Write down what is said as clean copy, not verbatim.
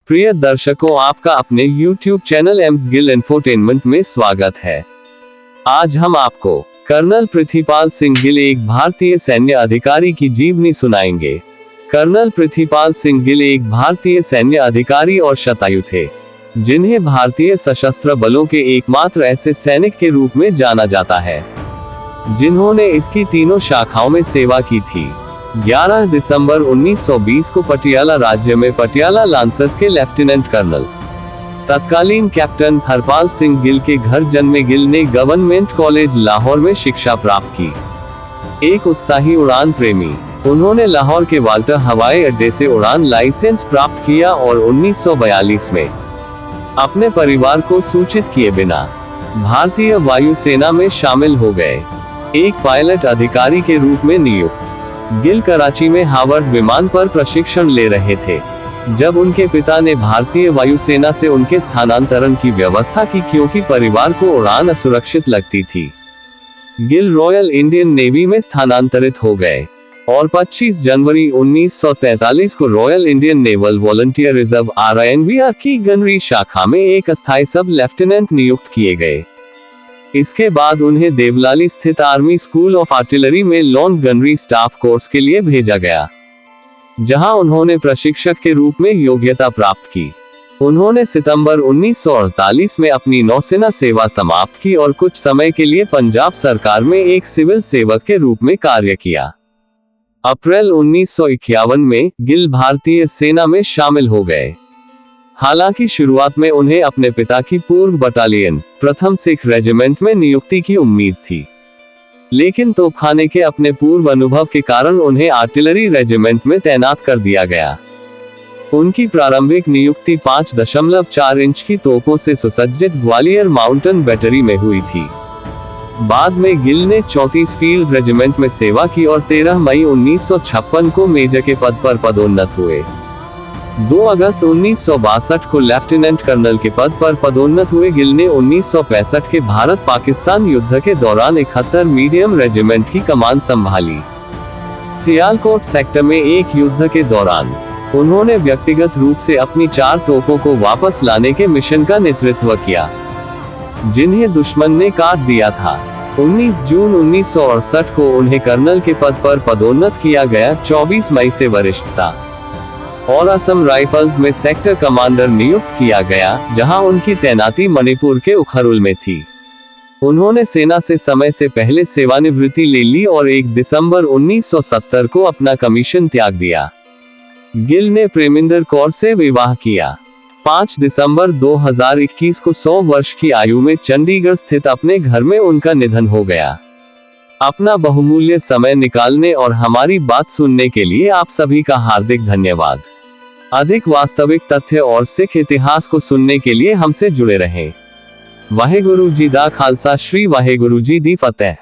प्रिय दर्शकों, आपका अपने YouTube channel AIIMS Gill infotainment में स्वागत है। आज हम आपको कर्नल पृथ्वीपाल सिंह गिल, एक भारतीय सैन्य अधिकारी की जीवनी सुनाएंगे। कर्नल पृथ्वीपाल सिंह गिल एक भारतीय सैन्य अधिकारी और शतायु थे, जिन्हें भारतीय सशस्त्र बलों के एकमात्र ऐसे सैनिक के रूप में जाना जाता है जिन्होंने इसकी तीनों शाखाओं में सेवा की थी। 11 दिसंबर 1920 को पटियाला राज्य में पटियाला लांसर्स के लेफ्टिनेंट कर्नल तत्कालीन कैप्टन हरपाल सिंह गिल के घर जन्मे गिल ने गवर्नमेंट कॉलेज लाहौर में शिक्षा प्राप्त की। एक उत्साही उड़ान प्रेमी, उन्होंने लाहौर के वाल्टर हवाई अड्डे से उड़ान लाइसेंस प्राप्त किया और 1942 में अपने परिवार को सूचित किए बिना भारतीय वायुसेना में शामिल हो गए। एक पायलट अधिकारी के रूप में नियुक्त गिल कराची में हार्वर्ड विमान पर प्रशिक्षण ले रहे थे जब उनके पिता ने भारतीय वायुसेना से उनके स्थानांतरण की व्यवस्था की, क्योंकि परिवार को उड़ान असुरक्षित लगती थी। गिल रॉयल इंडियन नेवी में स्थानांतरित हो गए और 25 जनवरी 1943 को royal Indian naval volunteer reserve RINVR की गनरी शाखा में एक अस्थायी सब लेफ्टिनेंट नियुक्त किए गए। इसके बाद उन्हें देवलाली स्थित आर्मी स्कूल ऑफ आर्टिलरी में लॉन्ग गनरी स्टाफ कोर्स के लिए भेजा गया, जहां उन्होंने प्रशिक्षक के रूप में योग्यता प्राप्त की। उन्होंने सितंबर 1948 में अपनी नौसेना सेवा समाप्त की और कुछ समय के लिए पंजाब सरकार में एक सिविल सेवक के रूप में कार्य किया। अप्रैल 1951 में गिल भारतीय सेना में शामिल हो गए। हालांकि शुरुआत में उन्हें अपने पिता की पूर्व बटालियन प्रथम सिख रेजिमेंट में नियुक्ति की उम्मीद थी, लेकिन तोपखाने के अपने पूर्व अनुभव के कारण उन्हें आर्टिलरी रेजिमेंट में तैनात कर दिया गया। उनकी प्रारंभिक नियुक्ति 5.4 इंच की तोपों से सुसज्जित ग्वालियर माउंटेन बैटरी में हुई थी। बाद में गिल ने 34 फील्ड रेजिमेंट में सेवा की और 13 मई 1956 को मेजर के पद पर पदोन्नत हुए। 2 अगस्त 1962 को लेफ्टिनेंट कर्नल के पद पर पदोन्नत हुए। गिल ने 1965 के भारत पाकिस्तान युद्ध के दौरान 71 मीडियम रेजिमेंट की कमान संभाली। सियालकोट सेक्टर में एक युद्ध के दौरान उन्होंने व्यक्तिगत रूप से अपनी 4 तोपों को वापस लाने के मिशन का नेतृत्व किया, जिन्हें दुश्मन ने काट दिया था। 19 जून 1968 को उन्हें कर्नल के पद पर पदोन्नत किया गया। 24 मई से वरिष्ठता और असम राइफल्स में सेक्टर कमांडर नियुक्त किया गया, जहां उनकी तैनाती मणिपुर के उखरुल में थी। उन्होंने सेना से समय से पहले सेवानिवृत्ति ले ली और 1 दिसंबर 1970 को अपना कमीशन त्याग दिया। गिल ने प्रेमिंदर कौर से विवाह किया। 5 दिसंबर 2021 को 100 वर्ष की आयु में चंडीगढ़ स्थित अपने घर में उनका निधन हो गया। अपना बहुमूल्य समय निकालने और हमारी बात सुनने के लिए आप सभी का हार्दिक धन्यवाद। अधिक वास्तविक तथ्य और सिख इतिहास को सुनने के लिए हमसे जुड़े रहें। वाहेगुरु जी दा खालसा, श्री वाहेगुरु जी दी फतेह।